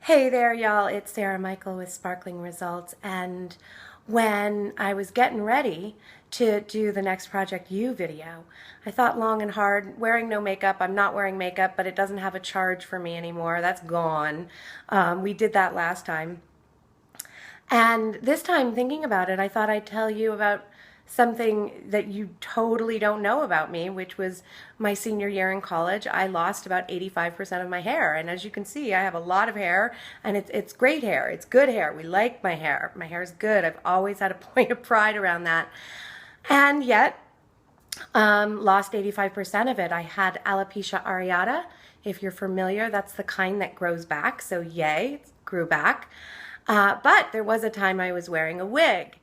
Hey there, y'all. It's Sarah Michael with Sparkling Results. And when I was getting ready to do the next Project U video, I thought long and hard, wearing no makeup. I'm not wearing makeup, but it doesn't have a charge for me anymore. That's gone. We did that last time. And this time, thinking about it, I thought I'd tell you about something that you totally don't know about me, which was my senior year in college. I lost about 85% of my hair. And as you can see, I have a lot of hair, and it's great hair. It's good hair. We like my hair. My hair is good. I've always had a point of pride around that. And yet, lost 85% of it. I had alopecia areata. If you're familiar, that's the kind that grows back. So yay, it grew back. But there was a time I was wearing a wig,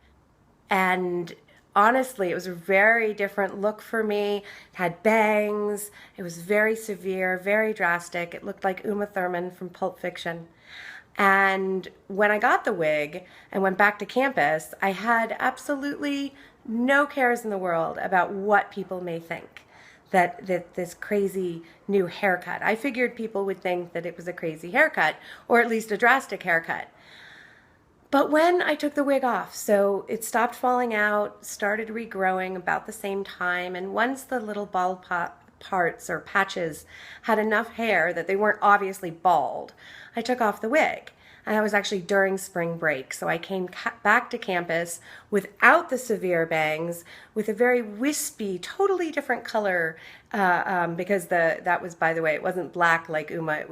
and honestly, it was a very different look for me. It had bangs. It was very severe, very drastic. It looked like Uma Thurman from Pulp Fiction. And when I got the wig and went back to campus, I had absolutely no cares in the world about what people may think. That this crazy new haircut. I figured people would think that it was a crazy haircut, or at least a drastic haircut. But when I took the wig off, so it stopped falling out, started regrowing about the same time, and once the little bald parts or patches had enough hair that they weren't obviously bald, I took off the wig. And that was actually during spring break. So I came back to campus without the severe bangs, with a very wispy, totally different color, because that was, by the way, it wasn't black like Uma. It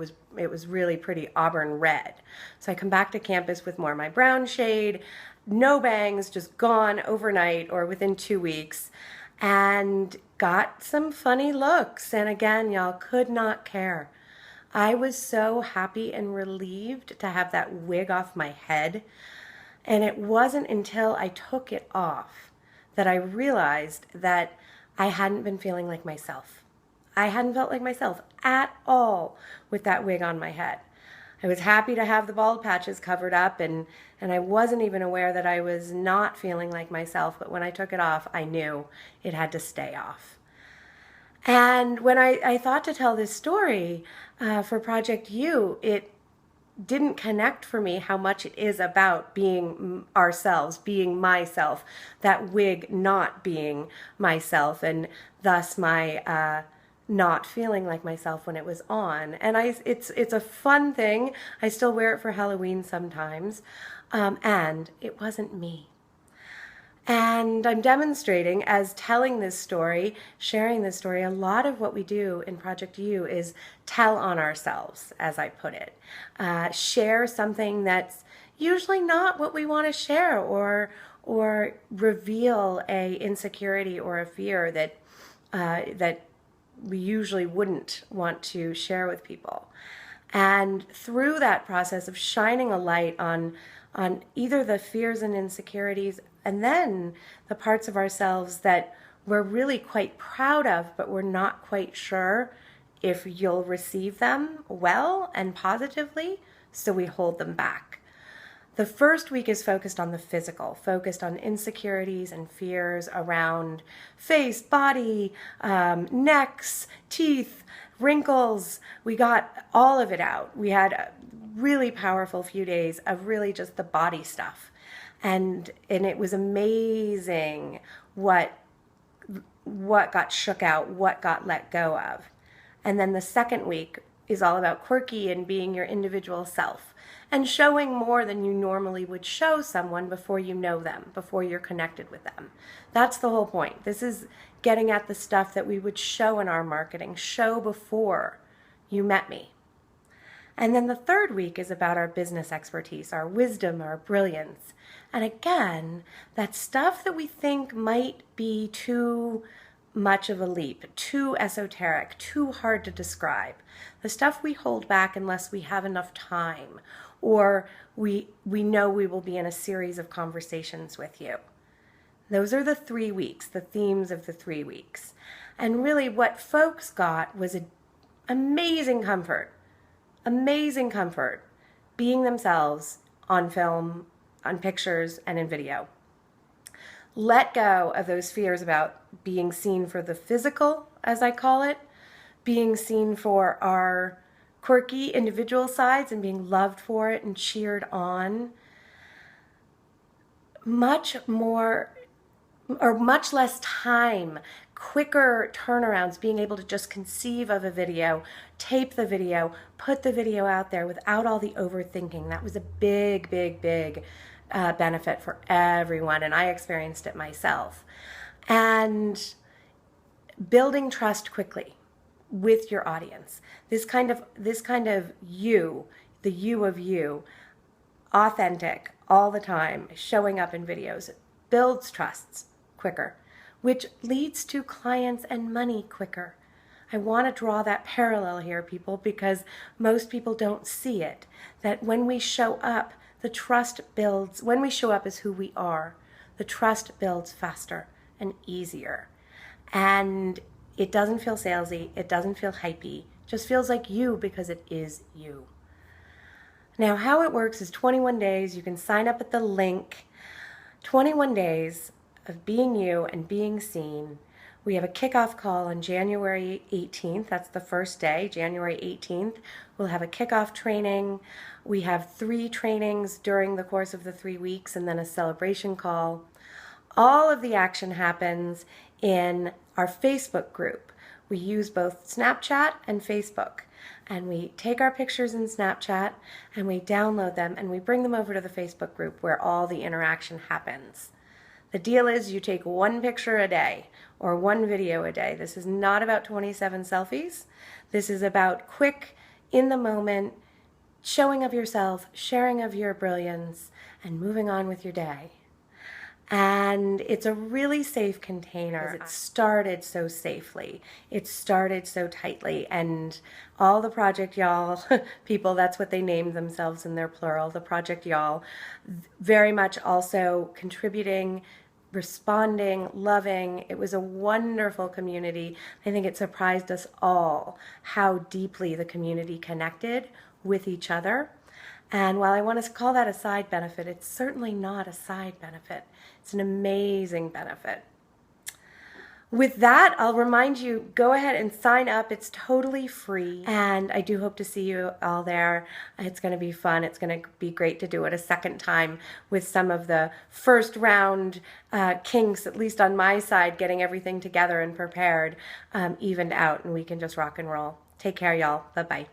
was really pretty auburn red. So I come back to campus with more of my brown shade, no bangs, just gone overnight or within 2 weeks, and got some funny looks. And again, y'all, could not care. I was so happy and relieved to have that wig off my head. And it wasn't until I took it off that I realized that I hadn't been feeling like myself. I hadn't felt like myself at all with that wig on my head. I was happy to have the bald patches covered up, and I wasn't even aware that I was not feeling like myself. But when I took it off, I knew it had to stay off. And when I thought to tell this story for Project U, it didn't connect for me how much it is about being ourselves, being myself, that wig not being myself, and thus my not feeling like myself when it was on. And it's a fun thing. I still wear it for Halloween sometimes, and it wasn't me. And I'm demonstrating, as telling this story, sharing this story, a lot of what we do in Project U is tell on ourselves, as I put it. Share something that's usually not what we want to share, or reveal a insecurity or a fear that we usually wouldn't want to share with people. And through that process of shining a light on either the fears and insecurities, and then the parts of ourselves that we're really quite proud of, but we're not quite sure if you'll receive them well and positively, so we hold them back. The first week is focused on the physical, focused on insecurities and fears around face, body, necks, teeth, wrinkles. We got all of it out. We had a really powerful few days of really just the body stuff. And it was amazing what got shook out, what got let go of. And then the second week is all about quirky and being your individual self, and showing more than you normally would show someone before you know them, before you're connected with them. That's the whole point. This is getting at the stuff that we would show in our marketing, show before you met me. And then the third week is about our business expertise, our wisdom, our brilliance. And again, that stuff that we think might be too much of a leap, too esoteric, too hard to describe. The stuff we hold back unless we have enough time, or we know we will be in a series of conversations with you. Those are the 3 weeks, the themes of the 3 weeks. And really what folks got was an amazing comfort being themselves on film, on pictures, and in video. Let go of those fears about being seen for the physical, as I call it, being seen for our quirky individual sides and being loved for it and cheered on. Much more, or much less time, quicker turnarounds, being able to just conceive of a video, tape the video, put the video out there without all the overthinking. That was a big, big, big benefit for everyone, and I experienced it myself. And building trust quickly with your audience. This kind of you, the you of you, authentic all the time, showing up in videos, builds trusts quicker, which leads to clients and money quicker. I want to draw that parallel here, people, because most people don't see it, that when we show up, the trust builds. When we show up as who we are, the trust builds faster and easier. And it doesn't feel salesy, it doesn't feel hypey, it just feels like you because it is you. Now, how it works is 21 days. You can sign up at the link. 21 days of being you and being seen. We have a kickoff call on January 18th. That's the first day, January 18th. We'll have a kickoff training. We have 3 trainings during the course of the 3 weeks and then a celebration call. All of the action happens in our Facebook group. We use both Snapchat and Facebook. And we take our pictures in Snapchat and we download them and we bring them over to the Facebook group where all the interaction happens. The deal is you take 1 picture a day or 1 video a day. This is not about 27 selfies. This is about quick, in the moment, showing of yourself, sharing of your brilliance, and moving on with your day. And it's a really safe container. It started so safely. It started so tightly. And all the Project Y'all people, that's what they named themselves in their plural, the Project Y'all, very much also contributing, responding, loving. It was a wonderful community. I think it surprised us all how deeply the community connected with each other. And while I want to call that a side benefit, it's certainly not a side benefit. It's an amazing benefit. With that, I'll remind you, go ahead and sign up. It's totally free. And I do hope to see you all there. It's going to be fun. It's going to be great to do it a second time with some of the first round kinks, at least on my side, getting everything together and prepared, evened out, and we can just rock and roll. Take care, y'all. Bye-bye.